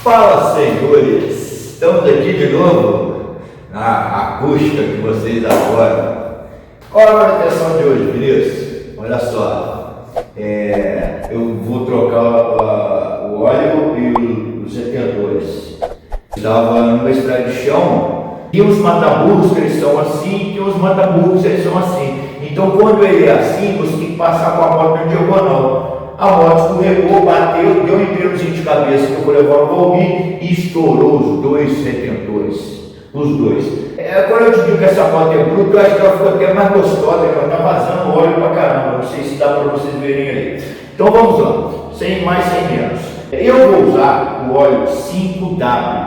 Fala, senhores! Estamos aqui de novo na acústica que vocês adoram. Qual a manutenção de hoje, Vinícius? Olha só, eu vou trocar o óleo e os retentores. Estava numa estrada de chão, tem uns mataburros que eles são assim, tem uns mataburros que eles são assim. Então, quando ele é assim, você tem que passar com a moto na diagonal. A moto escorregou, bateu, deu um emprego de cabeça que eu vou levar o Valmir e estourou os dois retentores. Os dois. Quando eu te digo que essa moto é bruta, eu acho que ela ficou até mais gostosa, que ela está vazando óleo pra caramba. Não sei se dá para vocês verem aí. Então vamos lá, sem mais, sem menos. Eu vou usar o óleo 5W.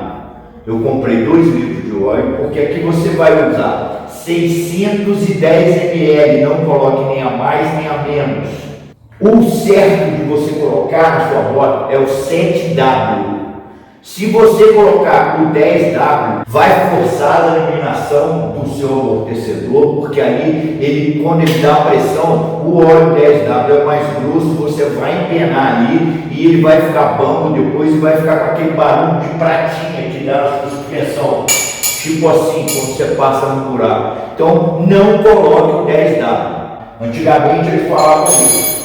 Eu comprei 2 litros de óleo, porque aqui você vai usar 610 ml, não coloque nem a mais nem a menos. O certo de você colocar na sua moto é o 7W. Se você colocar o 10W, vai forçar a eliminação do seu amortecedor, porque aí, quando ele dá a pressão, o óleo 10W é mais grosso, você vai empenar ali e ele vai ficar bambo depois e vai ficar com aquele barulho de pratinha que dá na suspensão, tipo assim, quando você passa no buraco. Então, não coloque o 10W. Antigamente eles falavam isso.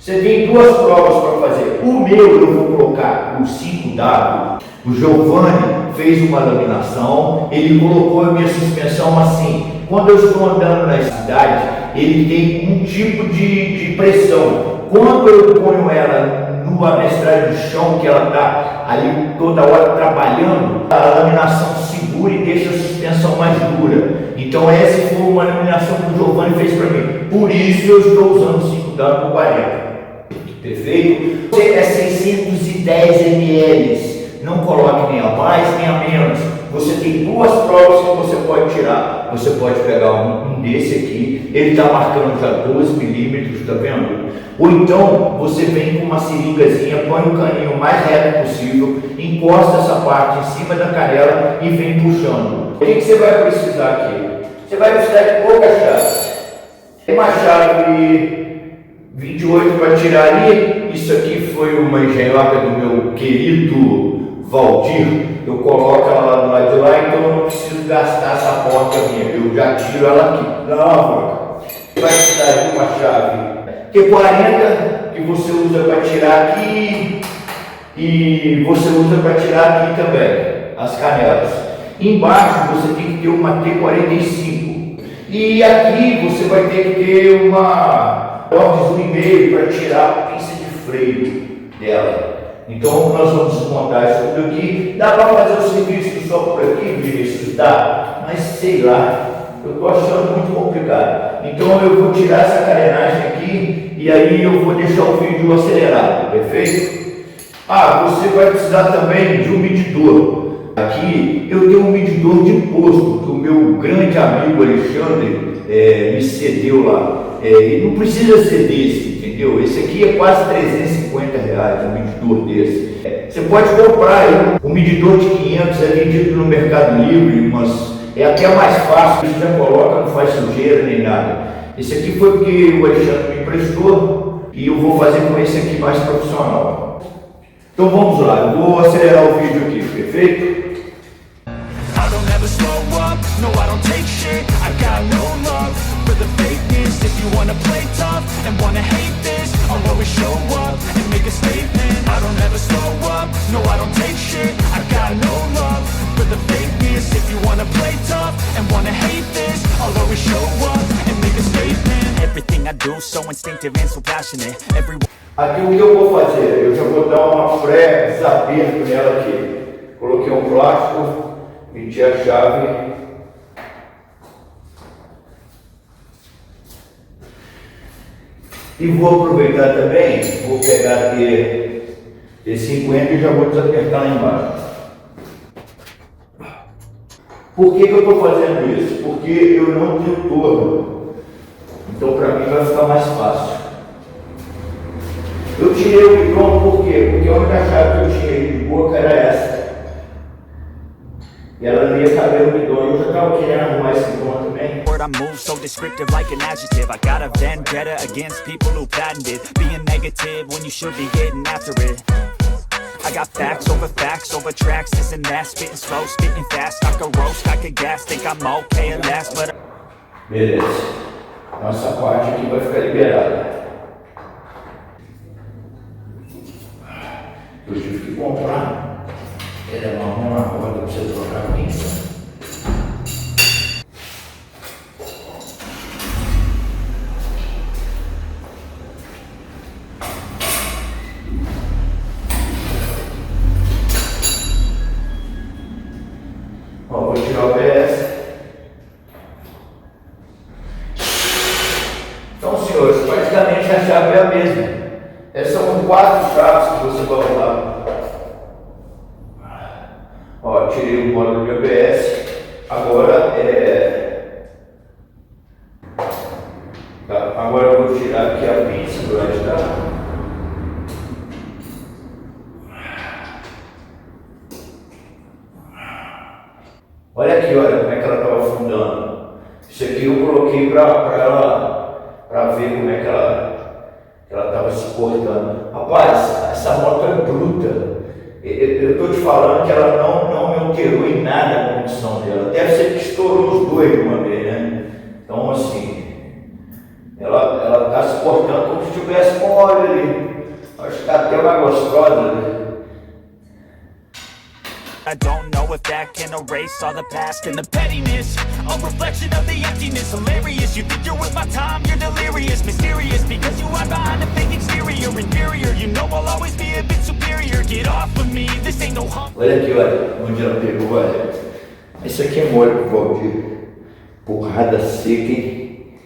Você tem 2 provas para fazer. O meu eu vou colocar o 5W. O Giovanni fez uma laminação, ele colocou a minha suspensão assim. Quando eu estou andando na cidade, ele tem um tipo de pressão. Quando eu ponho ela na estrada de chão, que ela está ali toda hora trabalhando, a laminação segura e deixa a suspensão mais dura. Então essa foi uma laminação que o Giovanni fez para mim. Por isso eu estou usando 5W por 40. Perfeito? É 610 ml. Não coloque nem a mais nem a menos. Você tem 2 provas que você pode tirar. Você pode pegar um desse aqui. Ele está marcando já 12 milímetros, está vendo? Ou então você vem com uma seringazinha, põe o caninho o mais reto possível, encosta essa parte em cima da canela e vem puxando. O que você vai precisar aqui? Você vai precisar de poucas chaves. Tem uma chave 28 para tirar ali. Isso aqui foi uma engenhoca do meu querido Valdir. Eu coloco ela lá do lado de lá, então eu não preciso gastar essa porta minha. Eu já tiro ela aqui. Não, vai precisar de uma chave Q40 que você usa para tirar aqui e você usa para tirar aqui também as canelas. Embaixo você tem que ter uma T45 e aqui você vai ter que ter uma Orbis 1,5 para tirar a pinça de freio dela. Então nós vamos desmontar isso tudo aqui. Dá para fazer o serviço só por aqui, Vinícius? Dá, mas sei lá, eu estou achando muito complicado. Então eu vou tirar essa carenagem aqui e aí eu vou deixar o vídeo acelerado, perfeito? Você vai precisar também de um medidor. Aqui eu tenho um medidor de imposto que o meu grande amigo Alexandre me cedeu lá. E não precisa ser desse, entendeu? Esse aqui é quase R$350, um medidor desse. Você pode comprar um medidor de 500, é vendido no Mercado Livre, mas é até mais fácil, você já coloca, não faz sujeira nem nada. Esse aqui foi porque o Alexandre me emprestou e eu vou fazer com esse aqui mais profissional. Então vamos lá, eu vou acelerar o vídeo aqui, perfeito? No, I don't take shit, I got no love for the fakeness. If you wanna play tough and wanna hate this, I'll always show up and make a statement. I don't ever slow up, no, I don't take shit, I got no love for the fakeness. If you wanna play tough and wanna hate this, I'll always show up and make a statement. Everything I do so instinctive and so passionate. Aqui o que eu vou fazer? Eu já vou dar uma pré-desaperto nela aqui. Coloquei um plástico, meti a chave. E vou aproveitar também, vou pegar T50 e já vou desapertar lá embaixo. Por que eu estou fazendo isso? Porque eu não tenho torno. Então para mim vai ficar mais fácil. Eu tirei o bidon por quê? Porque a única chave que eu tinha de boca era essa. E ela não ia caber no bidon. Eu já estava querendo arrumar esse bidon também. I move so descriptive like an adjective. I got a vendetta against people who patented being negative when you should be getting after it. I got facts over tracks, this and that. Spitting slow, spitting fast. I could roast, I could gas. Think I'm okay at last, but beleza. Nossa parte aqui vai ficar liberada. Eu tive que comprar. Ele é uma roda para você trocar a pinça. Ó, vou tirar o PS. Então, senhores, praticamente a chave é a mesma. Essas são 4 chaves que você vai usar. Ó, tirei o módulo de ABS. Agora agora eu vou tirar aqui a pinça do lado de cá. Olha aqui, olha como é que ela estava afundando. Isso aqui eu coloquei para ver como é que ela estava se cortando. Rapaz, essa moto é bruta. Eu estou te falando que ela não me alterou em nada a condição dela. Deve ser que estourou os dois de uma vez, né? Então, assim, ela está se cortando como se tivesse com óleo ali. Acho que está até mais gostosa, né? I don't know if that can erase all the past and the pettiness. A reflection of the emptiness, hilarious. You think you're worth my time, you're delirious. Mysterious, because you hide behind a fake exterior. Inferior, you know I'll always be a bit superior. Get off of me, this ain't no hump. Olha aqui, olha, onde ela pegou, olha. Isso aqui é mole pro Valdir. Porrada seca, hein?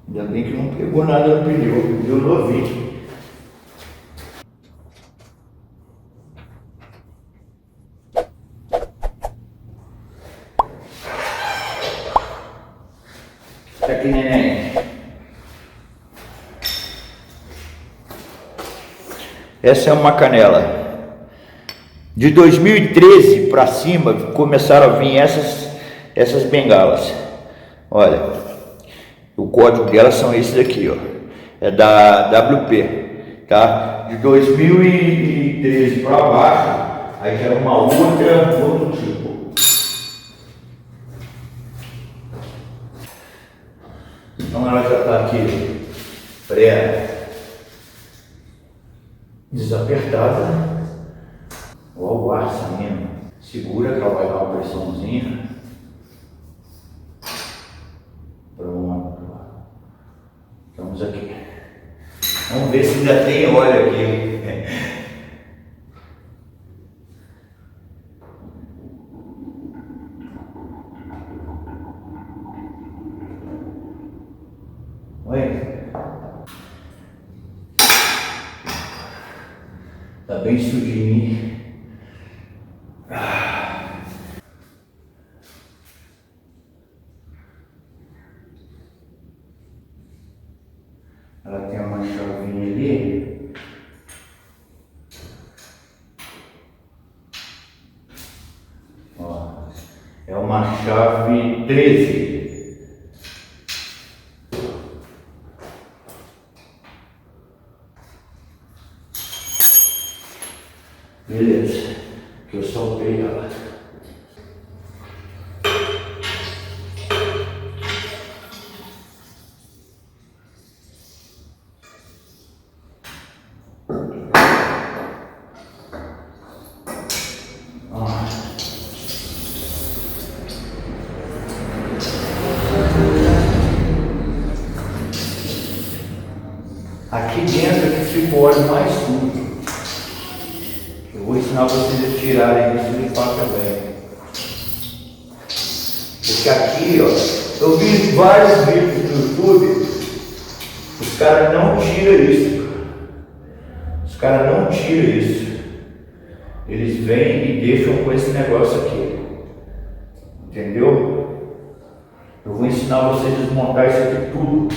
Ainda bem que não pegou nada no pneu, deu novinho. Tá aqui, neném. Essa é uma canela. De 2013 para cima começaram a vir essas bengalas. Olha, o código delas são esses aqui, ó. É da WP, tá? De 2013 para baixo, aí já é uma outro tipo. Então ela já está aqui desapertada. Olha o ar saindo. Segura que ela vai dar uma pressãozinha. Pronto. Estamos aqui. Vamos ver se ainda tem óleo aqui. Olha. Tá bem sujinho. Ela tem uma chavinha ali. Ó, é uma chave 13. Beleza, que eu soltei ela. Aqui dentro é que fica o óleo mais sujo. Eu vou ensinar vocês a tirarem isso e limpar também. Porque aqui, ó, eu vi vários vídeos no YouTube, os caras não tiram isso. Os caras não tiram isso. Eles vêm e deixam com esse negócio aqui. Entendeu? Eu vou ensinar vocês a desmontar isso aqui tudo.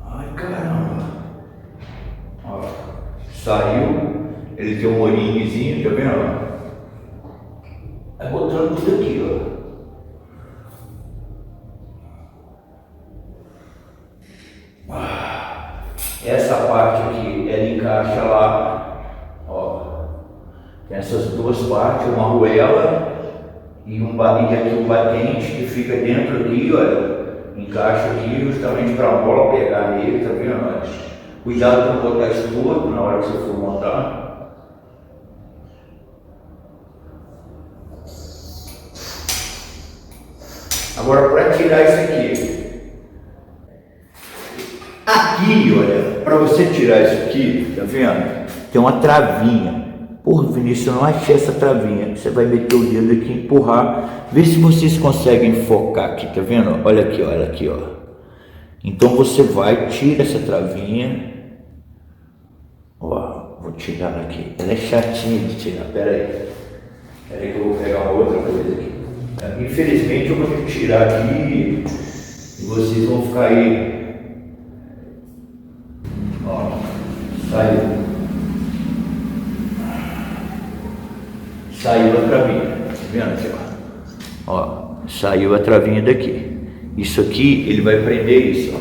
Ai, caramba. Ó, saiu. Ele tem um moringuezinho, tá vendo? Vai botando tudo aqui, ó. Essa parte aqui, ela encaixa lá, ó. Tem essas duas partes, uma arruela e aqui um batente que fica dentro aqui, olha. Encaixa aqui justamente para a bola pegar nele, tá vendo? Olha. Cuidado para não botar isso todo na hora que você for montar. Agora, para tirar isso aqui, olha, para você tirar isso aqui, tá vendo? Tem uma travinha. Porra, Vinícius, eu não achei essa travinha. Você vai meter o dedo aqui e empurrar. Vê se vocês conseguem focar aqui, tá vendo? Olha aqui, ó. Então você vai, tira essa travinha. Ó, vou tirar ela aqui. Ela é chatinha de tirar, pera aí que eu vou pegar uma outra coisa aqui. Infelizmente eu vou ter que tirar aqui e vocês vão ficar aí. Ó, saiu a travinha, tá vendo aqui, ó, saiu a travinha daqui. Isso aqui, ele vai prender isso, ó.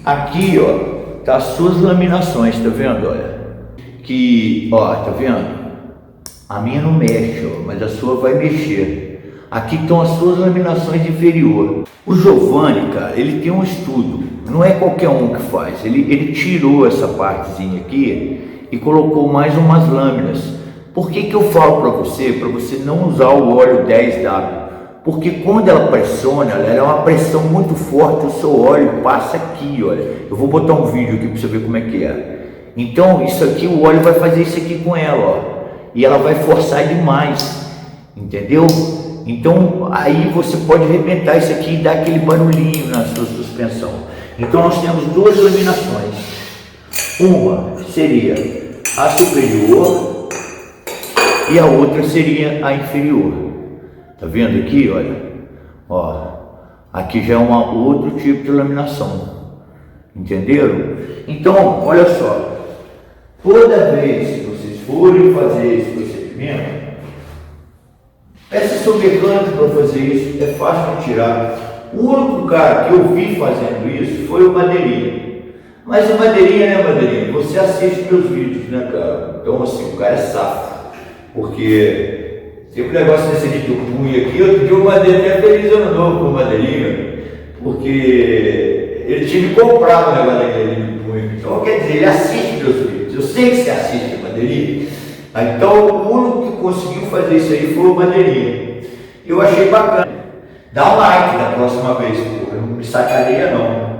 Aqui, ó, tá as suas laminações, tá vendo, olha, que, ó, tá vendo? A minha não mexe, ó, mas a sua vai mexer. Aqui estão as suas laminações inferior. O Giovanni, cara, ele tem um estudo, não é qualquer um que faz. Ele tirou essa partezinha aqui e colocou mais umas lâminas. Por que eu falo para você não usar o óleo 10W? Porque quando ela pressiona, ela é uma pressão muito forte, o seu óleo passa aqui, olha. Eu vou botar um vídeo aqui para você ver como é que é. Então isso aqui, o óleo vai fazer isso aqui com ela, ó. E ela vai forçar demais, entendeu? Então aí você pode arrebentar isso aqui e dar aquele barulhinho na sua suspensão. Então nós temos duas laminações. Uma seria a superior e a outra seria a inferior. Tá vendo aqui, olha? Ó, aqui já é outro tipo de laminação. Entenderam? Então, olha só. Toda vez que vocês forem fazer esse procedimento, peça seu mecânico para fazer isso, é fácil de tirar. O único cara que eu vi fazendo isso foi o Madeirinha. Mas o Madeirinha, né, Madeirinha? Você assiste meus vídeos, né, cara? Então, assim, o cara é safo. Porque tem um negócio desse de punho aqui, outro dia o Madeirinha feliz ano novo com o Madeirinha, porque ele tinha me comprado o negócio daquele de punho. Então, quer dizer, ele assiste meus vídeos. Eu sei que você assiste o Madeirinha. Então, o único que conseguiu fazer isso aí foi o Madeirinha. Eu achei bacana. Dá um like da próxima vez, porra. Não me sacaneia, não.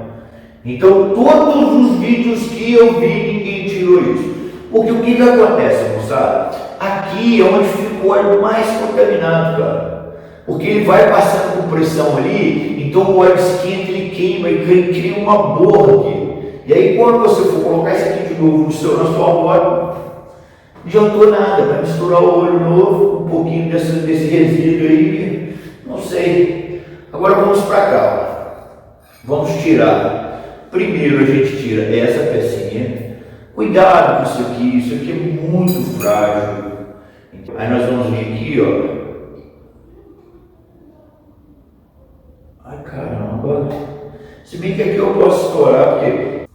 Então, todos os vídeos que eu vi, ninguém tirou isso. Porque o que acontece, moçada? Aqui é onde fica o óleo mais contaminado, cara. Porque ele vai passando com pressão ali, então o óleo esquenta, ele queima e cria uma borra aqui. E aí quando você for colocar isso aqui de novo na sua moto, não adiantou nada, vai misturar o óleo novo, um pouquinho desse resíduo aí, não sei. Agora vamos para cá, ó. Vamos tirar. Primeiro a gente tira essa pecinha. Cuidado com isso aqui é muito frágil. Aí nós vamos vir aqui, ó. Ai, caramba. Se bem que aqui eu posso estourar, porque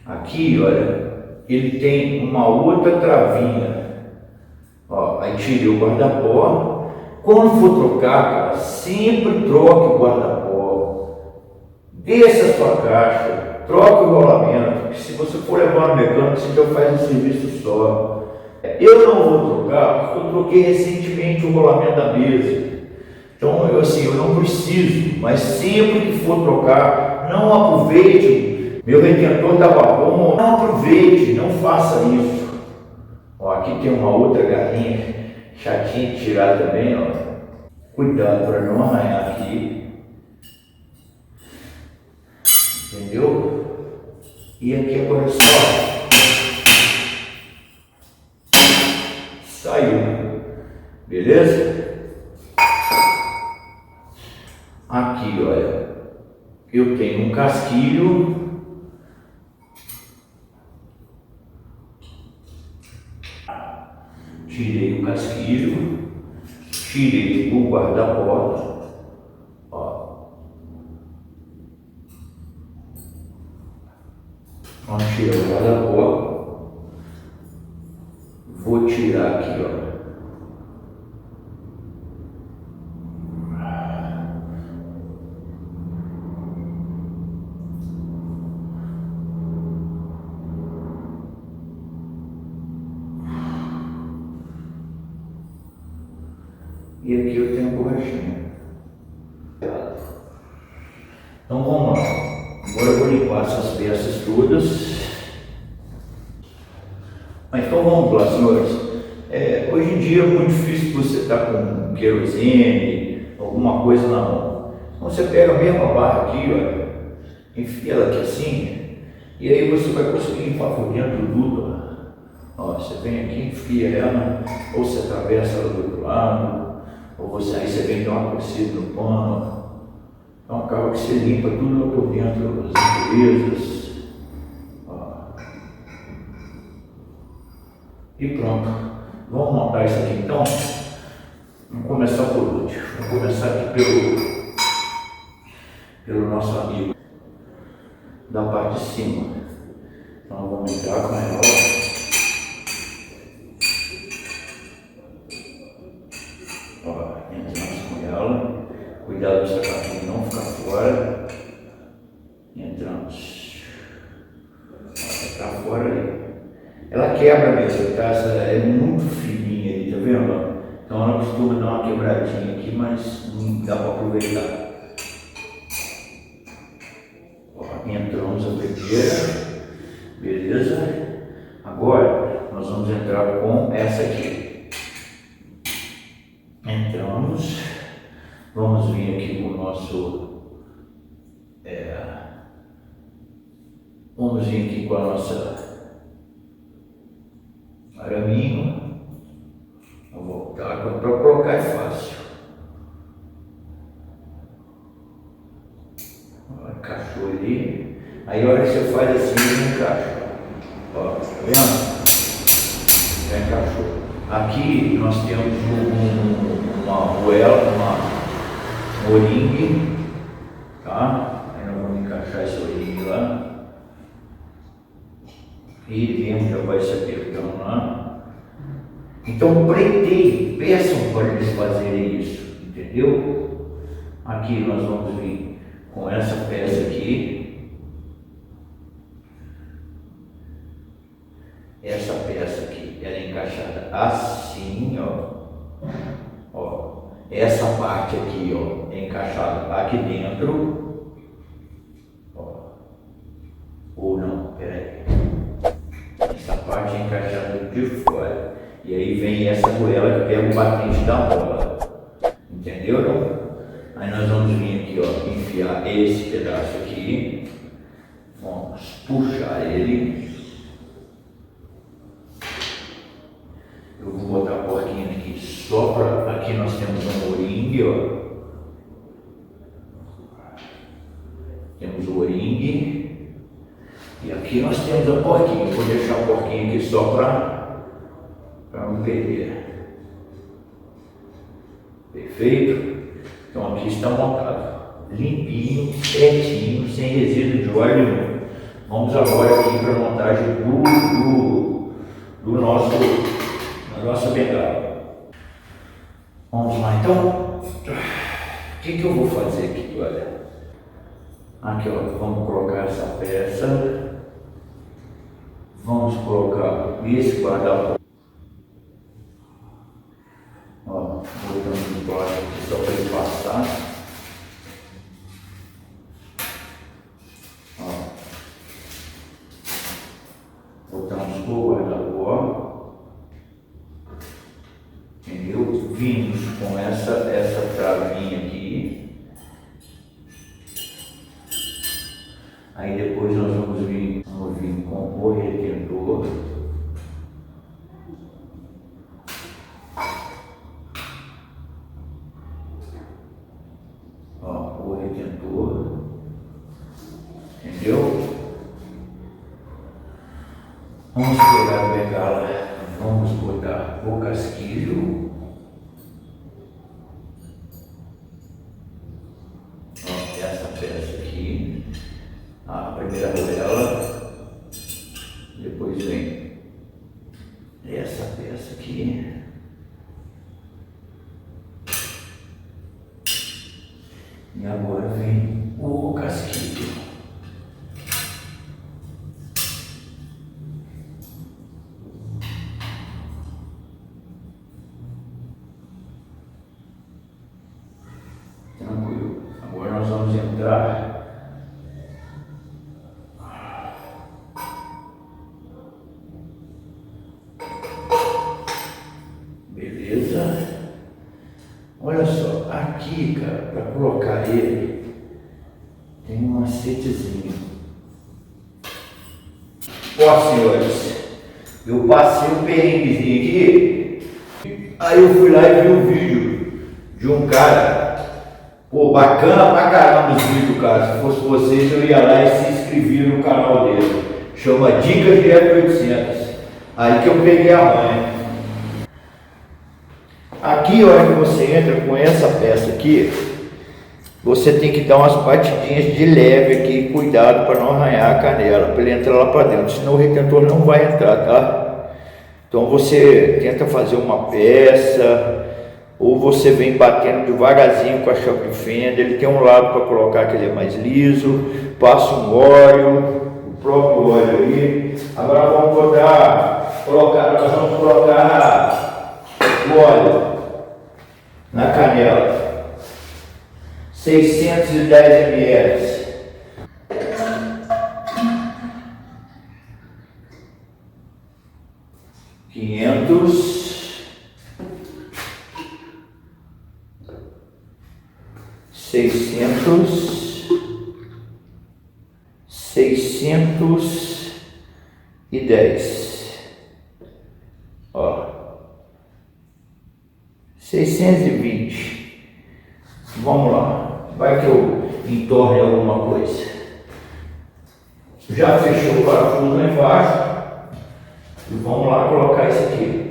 aqui, olha, ele tem uma outra travinha. Ó, aí tirei o guarda-pó. Quando for trocar, cara, sempre troque o guarda-pó. Desça a sua caixa, troque o rolamento. Porque se você for levar no mecânico, você já faz um serviço só. Eu não vou trocar, porque eu troquei recentemente o rolamento da mesa. Então, eu não preciso, mas sempre que for trocar, não aproveite. Meu retentor estava bom, não aproveite, não faça isso. Ó, aqui tem uma outra garrinha chatinha de tirar também, ó. Cuidado para não arranhar aqui. Entendeu? E aqui agora só. Saiu, beleza? Aqui, olha, eu tenho um casquilho. Tirei o casquilho, tirei o guarda-pó, ó. Vamos tirar ela, ó. Vou tirar aqui, ó. E aqui eu tenho a borrachinha. Então vamos lá. Agora eu vou limpar essas peças todas. Então vamos lá, senhores. Hoje em dia é muito difícil você estar com querosene, alguma coisa na mão. Então você pega a mesma barra aqui, ó, enfia ela aqui assim, e aí você vai conseguir limpar por dentro tudo. Ó, você vem aqui, enfia ela, ou você atravessa ela do outro lado. Ou aí você vem dar uma cocida no pano. Então acaba que você limpa tudo lá por dentro, as impurezas. E pronto. Vamos montar isso aqui então. Vamos começar por último. Vamos começar aqui pelo nosso amigo da parte de cima. Então vamos entrar com ela. Entramos com ela, cuidado do sapatinho não ficar fora. Entramos, tá fora ali. Ela quebra mesmo, tá? É muito fininha ali, tá vendo? Então ela costuma dar uma quebradinha aqui, mas não dá para aproveitar. Entramos a primeira, beleza? Agora nós vamos entrar com essa aqui. Entramos, vamos vir aqui com o nosso, vamos vir aqui com a nossa araminho, vou voltar, para colocar é fácil, encaixou ali, aí a hora que você faz assim ele encaixa, ó, tá vendo? Já encaixou. Aqui nós temos uma argoela, um oringue, tá? Aí nós vamos encaixar esse oringue lá. E vemos, já vai se apertando lá. Então preteiem, peçam para eles fazerem isso, entendeu? Aqui nós vamos vir com essa peça aqui. Essa peça aqui, ela é encaixada assim, ó. Essa parte aqui, ó, é encaixada aqui dentro, ó. Ou não, peraí. Essa parte é encaixada de fora. E aí vem essa goela que pega o batente da bola. Entendeu, não? Aí nós vamos vir aqui, ó, enfiar esse pedaço aqui. Vamos puxar ele. Eu vou botar a porquinha aqui só para. Aqui nós temos um oringue, ó. Temos o oringue. E aqui nós temos a porquinha. Eu vou deixar a porquinha aqui só para não perder. Perfeito? Então aqui está montado. Limpinho, certinho, sem resíduo de óleo nenhum. Vamos agora aqui para a montagem do nosso. A nossa bengala. Vamos lá então. O que eu vou fazer aqui, olha? Aqui, ó, vamos colocar essa peça. Vamos colocar esse guarda-roupa. Ó, botamos no plástico aqui só para ele passar. Ó. Botamos o guarda-roupa. Entendeu? Vimos com essa travinha aqui. Aí depois nós vamos vir com o retentor. Ó, o retentor. Entendeu? Vamos pegar a bengala, vamos botar o casquilho. Ó, essa peça aqui, a primeira rodela. cá. Beleza. Olha só, aqui, cara, para colocar ele, tem um macetezinho. Ó, senhores, eu passei um perrenguezinho aqui, aí eu fui lá e vi um vídeo de um cara, pô, bacana pra caramba os vídeos, cara. Se fosse vocês, eu ia lá e se inscrevia no canal dele. Chama Dicas de F800. Aí que eu peguei a manha. Aqui, a hora que você entra com essa peça aqui, você tem que dar umas batidinhas de leve aqui, cuidado para não arranhar a canela, para ele entrar lá para dentro, senão o retentor não vai entrar, tá? Então você tenta fazer uma peça, ou você vem batendo devagarzinho com a chave de fenda. Ele tem um lado para colocar que ele é mais liso, passa um óleo, o próprio óleo aí. Agora nós vamos colocar o óleo na canela, 610 ml. Seiscentos e 10. Ó, 620. Vamos lá, vai que eu entorne alguma coisa. Já fechou o parafuso lá embaixo. E vamos lá colocar isso aqui.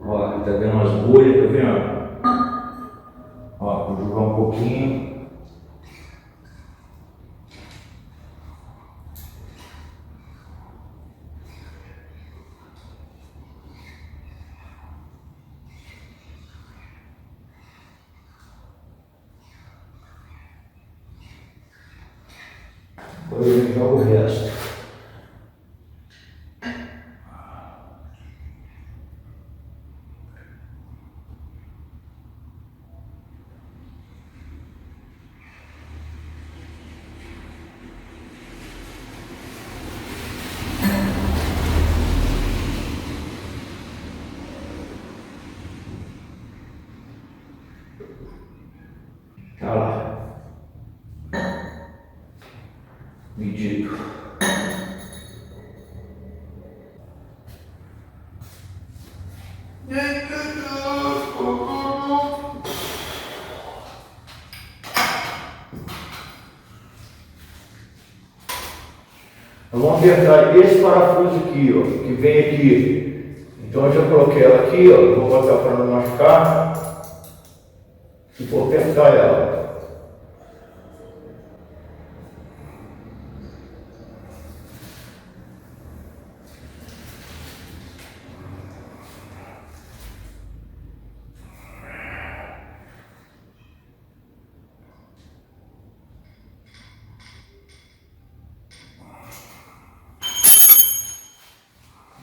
Ó, tá dando umas bolhas, tá vendo? Ó, vou jogar um pouquinho. Depois eu jogo o resto. Tá lá. Medido. Vamos apertar esse parafuso aqui, ó, que vem aqui. Então eu já coloquei ela aqui, ó, vou botar para não machucar e vou apertar ela.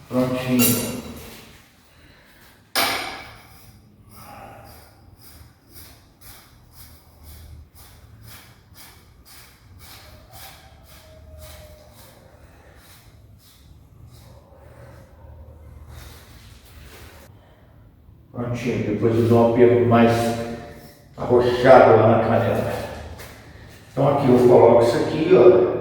Prontinho. Prontinho. Depois eu dou um aperto mais arrochado lá na canela. Então aqui eu coloco isso aqui, ó.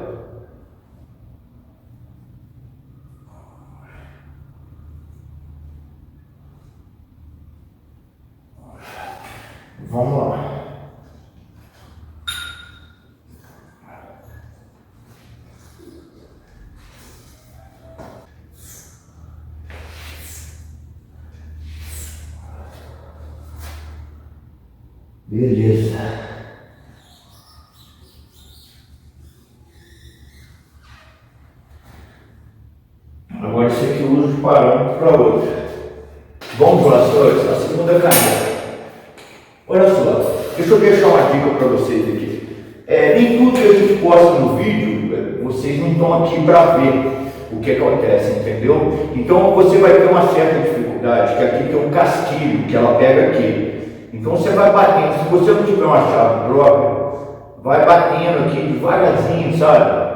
Vamos lá. Beleza. Agora isso aqui eu uso de parâmetro para outra. Vamos lá, senhores, a segunda canela. Olha só, Deixa eu deixar uma dica para vocês aqui. Nem tudo que a gente posta no vídeo, vocês não estão aqui para ver o que acontece, entendeu? Então você vai ter uma certa dificuldade, que aqui tem um casquilho que ela pega aqui. Então você vai batendo, se você não tiver uma chave própria, vai batendo aqui devagarzinho, sabe?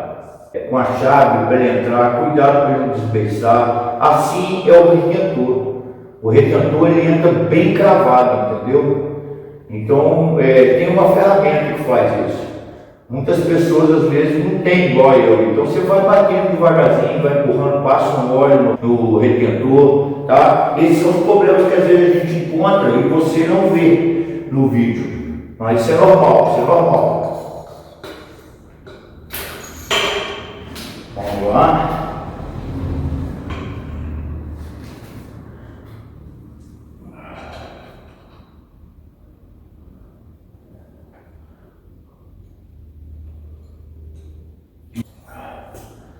Com a chave para ele entrar, cuidado para ele não desbeiçar. Assim é o retentor. O retentor ele entra bem cravado, entendeu? Então tem uma ferramenta que faz isso. Muitas pessoas às vezes não tem igual eu. Então você vai batendo devagarzinho, vai empurrando, passa um óleo no retentor, tá? Esses são os problemas que às vezes a gente encontra e você não vê no vídeo. Mas isso é normal, isso é normal. Vamos lá.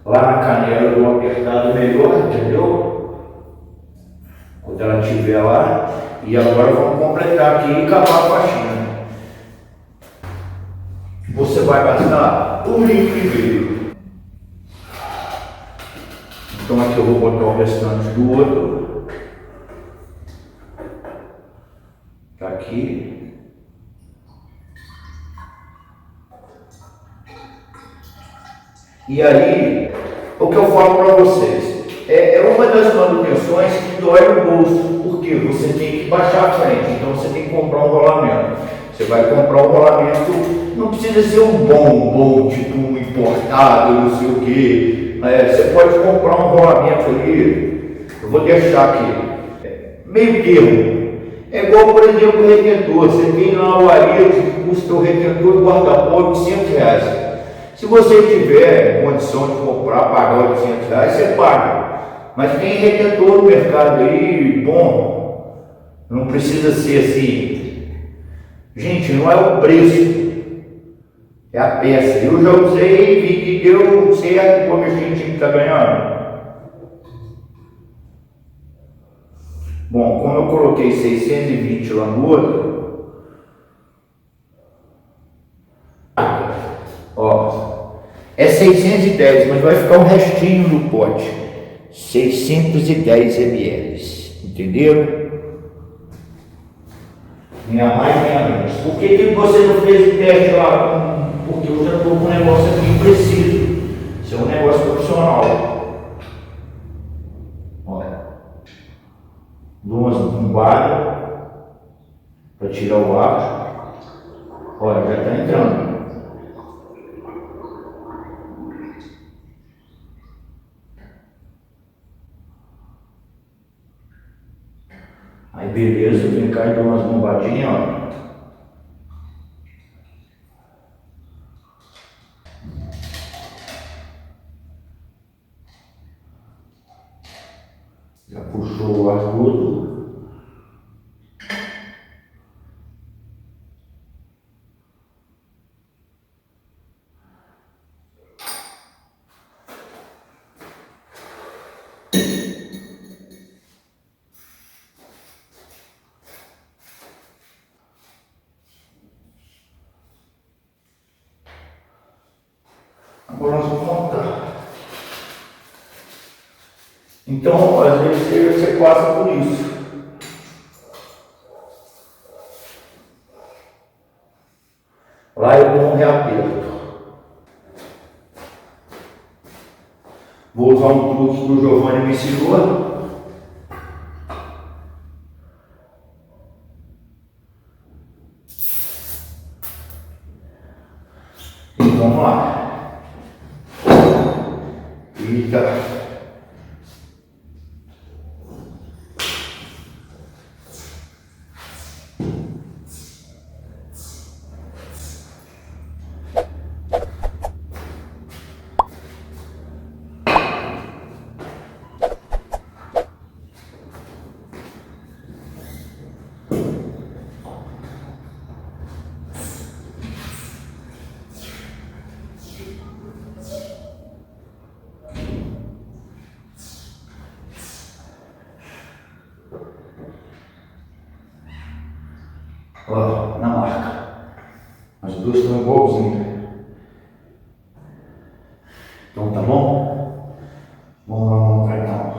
Lá na canela eu dou uma apertada melhor, entendeu? Quando ela estiver lá. E agora vamos completar aqui e acabar a faxina. Você vai gastar um litro e meio. Então aqui eu vou botar o restante do outro. Tá aqui. E aí, o que eu falo para vocês, é uma das manutenções que dói no bolso, porque você tem que baixar a frente, então você tem que comprar um rolamento. Você vai comprar um rolamento, não precisa ser um bom, tipo um importado, não sei o que. Você pode comprar um rolamento ali, eu vou deixar aqui, meio termo. É igual, por exemplo, o retentor. Você tem lá o arete que custa o retentor e o guarda-pó R$800. Se você tiver condição de comprar, pagar R$800, você paga. Mas tem retentor no mercado aí, bom, não precisa ser assim. Gente, não é o preço, é a peça. Eu já usei e vi que deu certo, como a gente está ganhando. Bom, como eu coloquei 620 lá no outro, ó, é 610, mas vai ficar um restinho no pote, 610 ml, entenderam? Nem a mais nem a menos. Por que você não fez o teste lá? Porque eu já estou com um negócio aqui preciso. Isso é um negócio profissional. Olha, dou umas bombadas para tirar o ar. Olha, já está entrando. Aí beleza, vem cá e dou umas bombadinhas, ó. Já puxou o ar todo. Agora nós vamos montar. Então, às vezes você passa por isso. Lá eu dou um reaperto. Vou usar um truque que o Giovanni me ensinou. E vamos lá. Eita. Ó, na marca. duas estão igualzinhas. Então tá bom? Vamos lá montar então.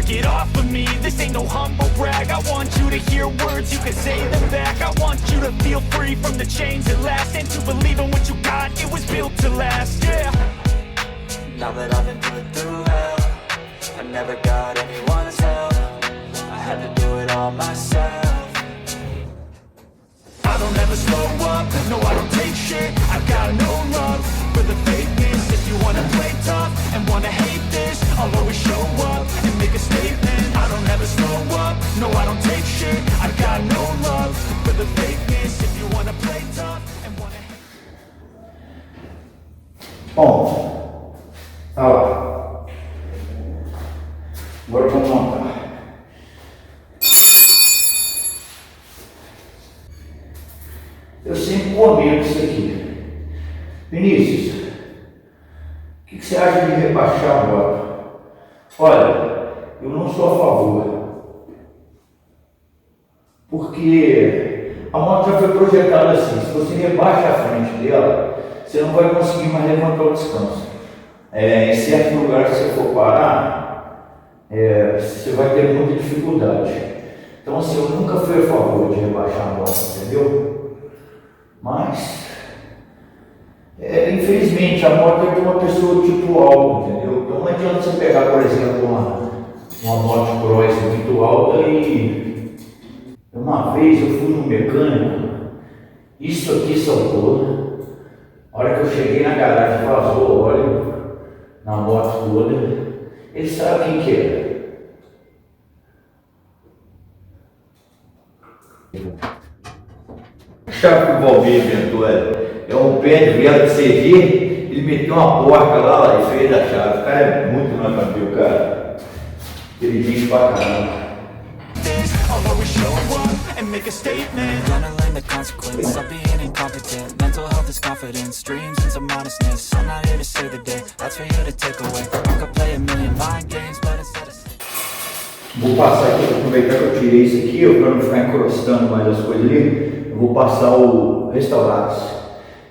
Get off of me, this ain't no humble brag. I want you to hear words, you can say them back. I want you to feel free from the chains at last, and to believe in what you got, it was built to last, yeah. Now that I've been put through hell, I never got anyone's help. I had to do it all myself. I don't ever slow up, no I don't take shit. I got no love for the fakeness. If you wanna play tough and wanna hate this, I'll always show up and make a statement. I don't ever slow up, no I don't take shit. I got no love for the fakeness. If you wanna play tough and wanna hate. Bom, tá lá. Agora vamos montar. Eu sempre comento isso aqui. Vinícius, o que você acha de rebaixar a moto? Olha, eu não sou a favor. Porque a moto já foi projetada assim, se você rebaixa a frente dela, você não vai conseguir mais levantar o descanso. Em certo lugar que você for parar, você vai ter muita dificuldade. Então assim, eu nunca fui a favor de rebaixar a moto, entendeu? Mas, infelizmente, a moto é de uma pessoa tipo alta, entendeu? Então não adianta você pegar, por exemplo, uma moto cross muito alta e... Uma vez eu fui no mecânico, isso aqui saltou. A hora que eu cheguei na garagem, vazou o óleo na moto toda. Ele sabe quem que era. Sabe que o Valmir inventou? É um pé de vela de CD, ele meteu uma porca lá e fez a chave. O cara é muito notador, cara. Ele diz pra caramba. I'll always show up and make a statement. Gonna learn the consequence of being incompetent. Mental health is confidence, dreams and some modestness. I'm not here to save the day, that's for you to take away. I could play a million mind games, but instead of... Vou passar aqui, aproveitar que eu tirei isso aqui, para não ficar encrostando mais as coisas ali. Eu vou passar o Restaurados.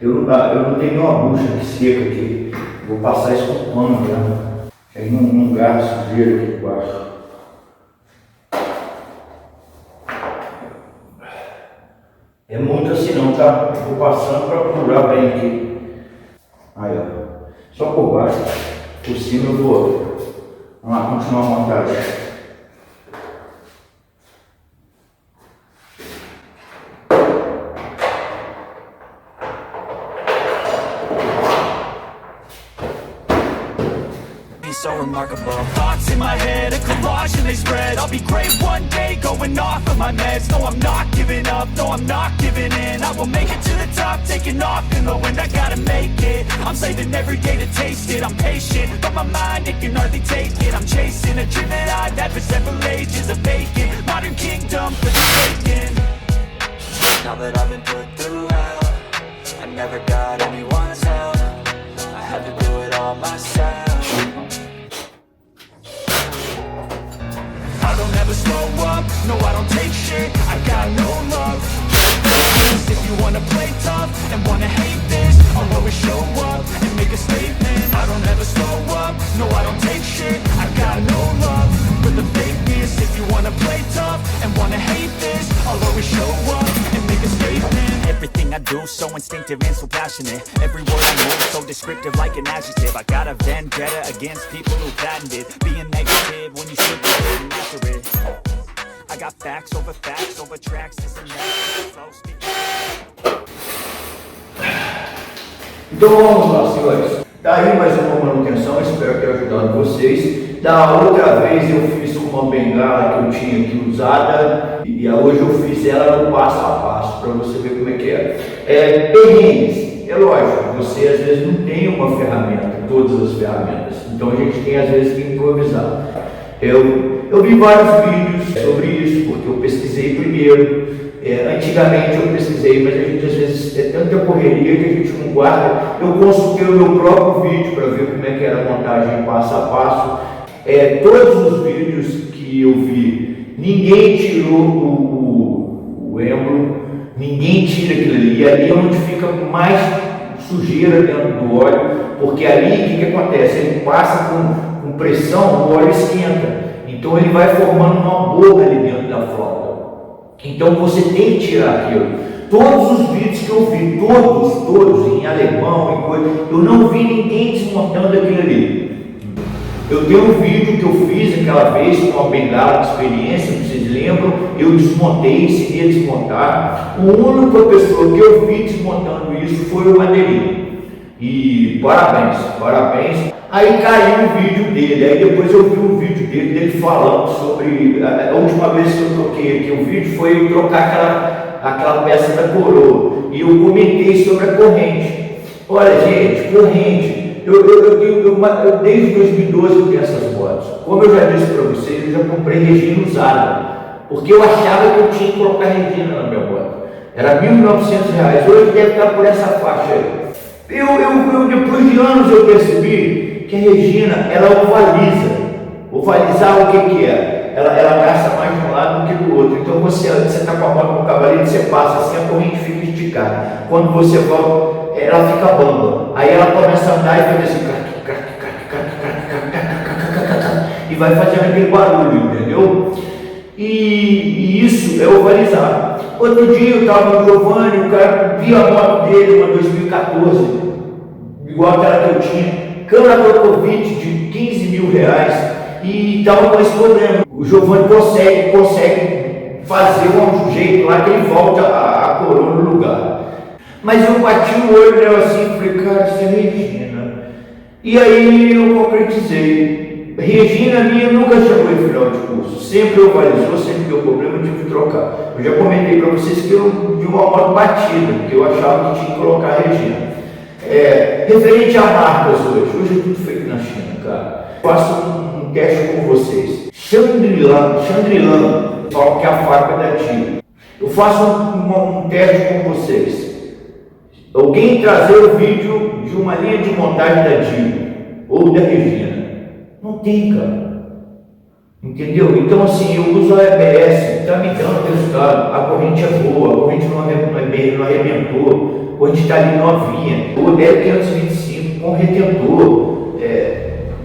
Eu não tenho nenhuma bucha que seca aqui. Vou passar isso com pano já. Aí não gasto sujeira aqui embaixo. É muito assim não, tá? Vou passando para curar bem aqui. Aí ó. Só por baixo. Por cima eu vou. Vamos lá, continuar a montagem. So remarkable. Thoughts in my head, a collage and they spread. I'll be great one day, going off of my meds. No, I'm not giving up, no, I'm not giving in. I will make it to the top, taking off in the wind. I gotta make it, I'm saving every day to taste it. I'm patient, but my mind, it can hardly take it. I'm chasing a dream that I've had for several ages. A vacant, modern kingdom for the taking. Now that I've been put through hell, I never got anyone's help. I had to do it all myself. I don't ever slow up, no I don't take shit. I got no love if you wanna play tough and wanna hate this, I'll always show up and make a statement. I don't ever slow up, no I don't take shit. I got no love for the fakeness. If you wanna play tough and wanna hate this, I'll always show up and make a statement. Everything I do so instinctive and so passionate. Every word I move so descriptive like an adjective. I got a vendetta against people who patented being negative when you should be getting after it. I got facts over tracks, this and that. Flow speaking. Então vamos lá, senhores. Tá aí mais uma manutenção, espero ter ajudado vocês. Da outra vez eu fiz com uma bengala que eu tinha aqui usada e hoje eu fiz ela no passo a passo para você ver como é que é. Perrengues, é lógico, você às vezes não tem uma ferramenta, todas as ferramentas, então a gente tem às vezes que improvisar. Eu vi vários vídeos sobre isso, porque eu pesquisei primeiro. Antigamente eu pesquisei, mas a gente às vezes é tanta correria que a gente não guarda. Eu consultei o meu próprio vídeo para ver como é que era a montagem passo a passo. Todos os vídeos que eu vi, ninguém tirou o êmbolo, ninguém tira aquilo ali. E ali é onde fica mais sujeira dentro do óleo, porque ali o que acontece? Ele passa com pressão, o óleo esquenta. Então ele vai formando uma bolha ali dentro da frota. Então você tem que tirar aquilo. Todos os vídeos que eu vi, todos em alemão e coisa, eu não vi ninguém desmontando aquilo ali. Eu tenho um vídeo que eu fiz aquela vez com uma bengala de experiência, vocês lembram? Eu desmontei, ensinei a desmontar. A única pessoa que eu vi desmontando isso foi o Madeirinho. E parabéns. Aí caiu o vídeo dele, aí depois eu vi um vídeo dele falando sobre, a última vez que eu troquei aqui o vídeo foi eu trocar aquela peça da coroa, e eu comentei sobre a corrente. Olha gente, corrente, eu desde 2012 eu tenho essas botas. Como eu já disse para vocês, eu já comprei resina usada, porque eu achava que eu tinha que colocar resina na minha bota. Era R$ 1.900, hoje deve estar por essa faixa aí. Depois de anos eu percebi que a resina, ela ovaliza. Ovalizar o que é? Ela gasta mais de um lado do que do outro. Então você está com a moto no cavalinho, você passa assim, a corrente fica esticada. Quando você volta, ela fica bamba. Aí ela começa a andar e faz assim, e vai fazendo aquele barulho, entendeu? E isso é ovalizar. Outro dia eu estava no Giovanni, o cara via a moto dele, uma 2014, igual aquela que eu tinha, câmera Prokovic de R$ 15.000, e estava com esse problema. O Giovanni consegue fazer um jeito lá que ele volta a coroa no lugar. Mas eu bati o olho nela assim e falei, cara, isso é Regina. E aí eu concretizei. Regina minha nunca chamou em final de curso, sempre ovalizou, sempre deu problema, eu tive que trocar. Eu já comentei para vocês que eu vi uma moto batida, que eu achava que tinha que colocar Regina. Referente a marcas hoje é tudo feito na China, cara. Faço um teste com vocês. Chandrilan, falo que é a fábrica da Tia. Eu faço um teste com vocês. Alguém trazer o vídeo de uma linha de montagem da Tia ou da Regina. Não tem, cara. Entendeu? Então assim, eu uso a EBS, está me dando resultado. A corrente é boa, a corrente não arrebentou, a corrente está ali novinha. O DEL 525 com retentor.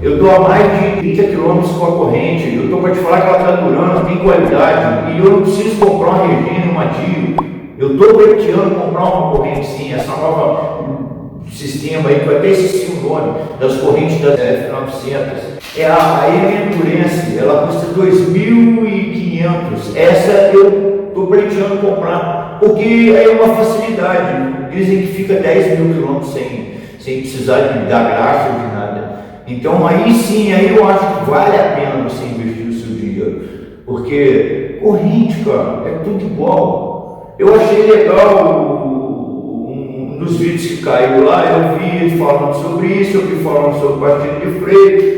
Eu estou a mais de 30 km com a corrente. Eu estou para te falar que ela está durando, tem qualidade. E eu não preciso comprar uma Regina, uma Dio. Eu estou pleiteando comprar uma corrente sim, essa nova sistema aí, que vai até esse o nome das correntes das F900. A Endurance, ela custa 2.500. Essa eu estou pleiteando comprar, porque é uma facilidade. Dizem que fica 10.000 km sem precisar dar graxa de nada. Então aí sim, aí eu acho que vale a pena você investir o seu dinheiro, porque corrente, cara, é tudo igual. Eu achei legal nos vídeos que caiu lá, eu vi ele falando sobre isso, eu vi falando sobre pastilha de freio.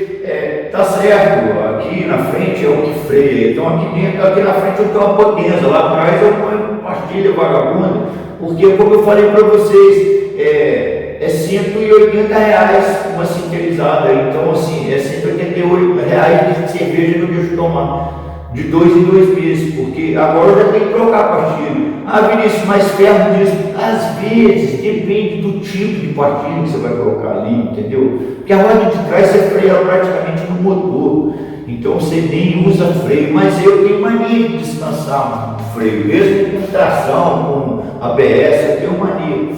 Tá certo, aqui na frente é o que freia, então aqui na frente eu tenho uma potência, lá atrás eu ponho pastilha vagabunda, porque como eu falei para vocês, é R$180 uma sintetizada, então assim, é R$188 de cerveja que eu deixo tomar, de 2 em 2 meses, porque agora eu já tenho que trocar a pastilha. Ah, Vinícius, mais perto disso, às vezes, depende do tipo de pastilha que você vai colocar ali, entendeu? Porque a roda de trás você freia praticamente no motor, então você nem usa freio, mas eu tenho mania de descansar no freio, mesmo com tração, com ABS, eu tenho mania.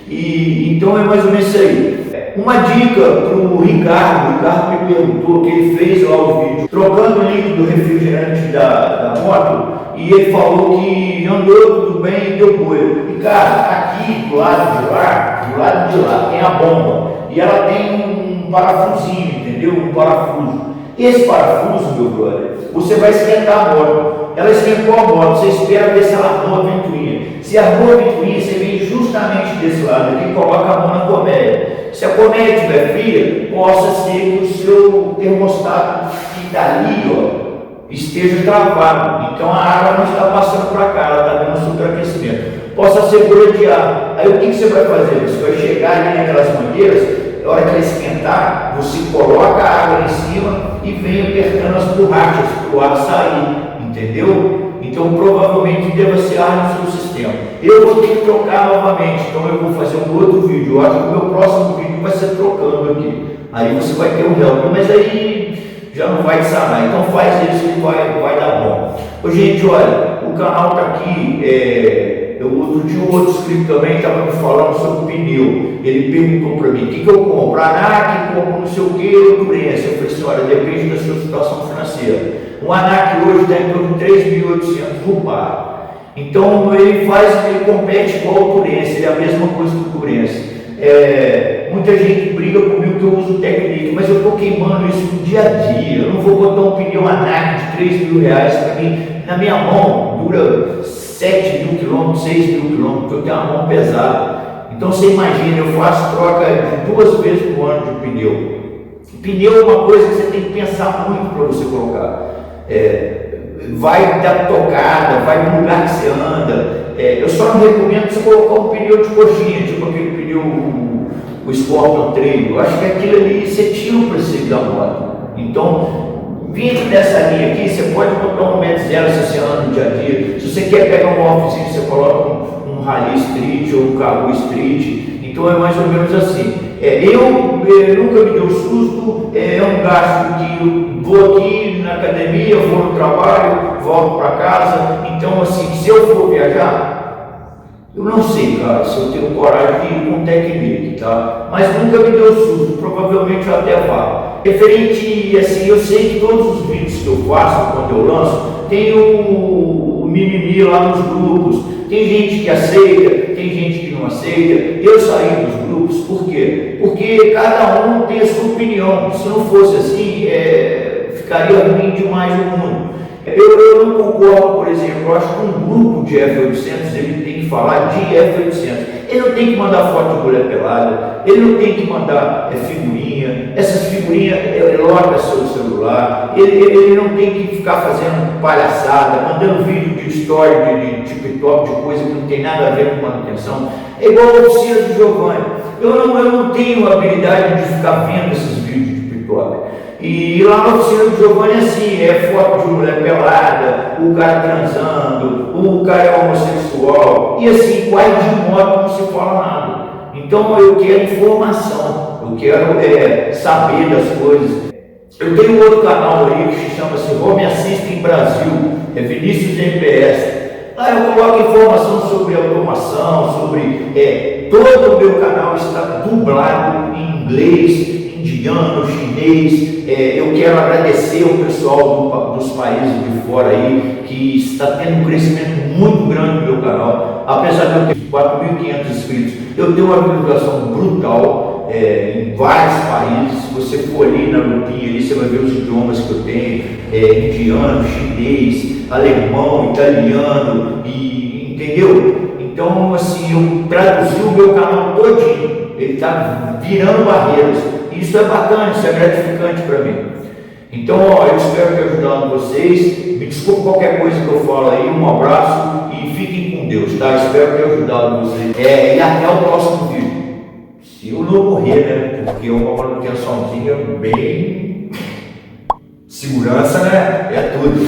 E então é mais ou menos isso aí. Uma dica para o Ricardo me perguntou, que ele fez lá o vídeo, trocando o líquido do refrigerante da moto, e ele falou que andou tudo bem e deu bolha. E cara, aqui do lado de lá tem a bomba. e ela tem um parafusinho, entendeu? Um parafuso. Esse parafuso, meu brother, você vai esquentar a moto. Ela esquentou a moto, você espera ver se ela armou a ventoinha. Se armou a ventoinha, você vem justamente desse lado aqui e coloca a mão na colmeia. Se a colmeia estiver fria, possa ser que o seu termostato que está ali, ó, esteja travado. Então a água não está passando para cá, ela está dando superaquecimento. Possa ser bolha de ar. Aí o que você vai fazer? Você vai chegar ali naquelas mangueiras, na hora que ela esquentar, você coloca a água em cima e vem apertando as borrachas para o ar sair. Entendeu? Então provavelmente deva ser ar no seu sistema. Eu vou ter que trocar novamente, então eu vou fazer um outro vídeo. Eu acho que o meu próximo vídeo vai ser trocando aqui. Aí você vai ter um help, mas aí já não vai sanar. Então faz isso que vai dar bom. Ô, gente, olha, o canal está aqui. Outro dia um outro inscrito também estava me falando sobre pneu. Ele perguntou para mim: o que eu compro? ANAC, compro não sei o que, Occurrência. Eu falei assim: olha, depende da sua situação financeira. Um ANAC hoje está em torno de 3.800 no par. Então ele compete igual a Occurência, ele é a mesma coisa que a Occurência. Muita gente briga comigo que eu uso técnica, mas eu estou queimando isso no dia a dia. Eu não vou botar um pneu ANAC de R$3.000 para mim. Na minha mão dura 7.000 quilômetros, 6.000 quilômetros, porque eu tenho uma mão pesada. Então você imagina, eu faço troca de 2 vezes por ano de pneu. Pneu é uma coisa que você tem que pensar muito para você colocar. Vai dar tocada, vai no lugar que você anda. Eu só não recomendo você colocar um pneu de coxinha, tipo aquele pneu, o Scorpion Trail. Eu acho que aquilo ali você tira o preceito da moto. Então, vindo dessa linha aqui, você pode botar um 1,0 m se você anda no dia a dia. Se você quer pegar um offzinho, você coloca um Rally Street ou um Carro Street. Então é mais ou menos assim. Eu nunca me deu susto, é um gasto que eu vou aqui na academia, vou no trabalho, volto para casa. Então, assim, se eu for viajar, eu não sei, cara, se eu tenho coragem de ir com técnica, tá? Mas nunca me deu susto, provavelmente eu até vá. Referente, assim, eu sei que todos os vídeos que eu faço, quando eu lanço, tem o mimimi lá nos grupos. Tem gente que aceita, tem gente que não aceita. Eu saí dos grupos, por quê? Porque cada um tem a sua opinião. Se não fosse assim, ficaria ruim demais o mundo. Eu não concordo, por exemplo, eu acho que um grupo de F800, ele tem que falar de F800. Ele não tem que mandar foto de mulher pelada, ele não tem que mandar figurinha, essas figurinhas loca seu celular, ele não tem que ficar fazendo palhaçada, mandando vídeo de story, de TikTok, de coisa que não tem nada a ver com manutenção. É igual a oficina do Giovanni. Eu não tenho habilidade de ficar vendo esses vídeos de TikTok. E lá na oficina do Giovanni é assim, foto de mulher pelada, o cara transando, o cara é homossexual, e assim, quase de moto não se fala nada. Então eu quero informação, eu quero saber das coisas. Eu tenho outro canal aí que chama-se Home Assistant Brasil, é Vinícius MPS. Lá eu coloco informação sobre automação, sobre todo o meu canal está dublado em inglês, indiano, chinês. Eu quero agradecer ao pessoal dos países de fora aí, que está tendo um crescimento muito grande no meu canal. Apesar de eu ter 4.500 inscritos, eu tenho uma divulgação brutal em vários países. Se você for ali na lupinha, ali, você vai ver os idiomas que eu tenho, indiano, chinês, alemão, italiano, entendeu? Então, assim, eu traduzi o meu canal todinho, ele está virando barreiras. Isso é bacana, isso é gratificante para mim. Então, eu espero ter ajudado vocês. Me desculpe qualquer coisa que eu falo aí. Um abraço e fiquem com Deus, tá? Espero ter ajudado vocês. E até o próximo vídeo. Se eu não morrer, né? Porque é uma manutençãozinha bem... Segurança, né? É tudo.